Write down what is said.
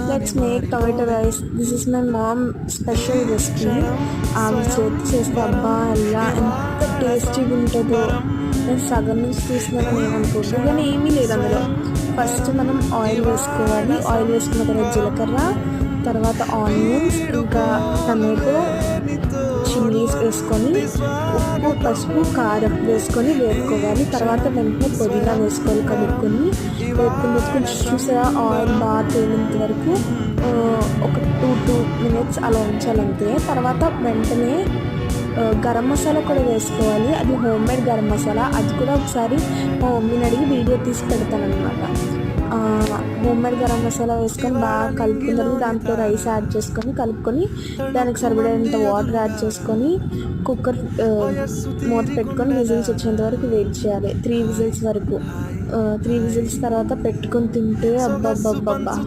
Let's make tomato rice. This is my mom special recipe. ఆమె చేతి చేస్తే అబ్బా ఎలా ఎంత టేస్టీగా ఉంటుందో. నేను సగం నుంచి తీసినాను ఏమనుకోద్దు, కానీ ఏమీ లేదు అందులో. ఫస్ట్ మనం ఆయిల్ వేసుకోవాలి. ఆయిల్ వేసుకున్న తర్వాత జీలకర్ర, తర్వాత ఆనియన్స్, ఇంకా టమాటో, చిల్లీస్ వేసుకొని ఉప్పు, పసుపు, కారం వేసుకొని వేపుకోవాలి. తర్వాత వెంటనే పుదీనా వేసుకోవాలి. కలుపుకొని వేపుకుని చూసారా ఆయిల్ బాగా తేలినంత వరకు ఒక 2 minutes అలా ఉంచాలంతే. తర్వాత వెంటనే గరం మసాలా కూడా వేసుకోవాలి. అది హోమ్ మేడ్ గరం మసాలా. అది కూడా ఒకసారి మా మమ్మీని అడిగి వీడియో తీసి పెడతాను అనమాట. హోమ్ మేడ్ గరం మసాలా వేసుకొని బాగా కలుపుకున్న దాంట్లో రైస్ యాడ్ చేసుకొని కలుపుకొని దానికి సరిపడేంత వాటర్ యాడ్ చేసుకొని కుక్కర్ మూత పెట్టుకొని విజిల్స్ వచ్చేంత వరకు వెయిట్ చేయాలి. 3 విజిల్స్ వరకు. 3 విజిల్స్ తర్వాత పెట్టుకొని తింటే అబ్బబ్బబ్బబ్బా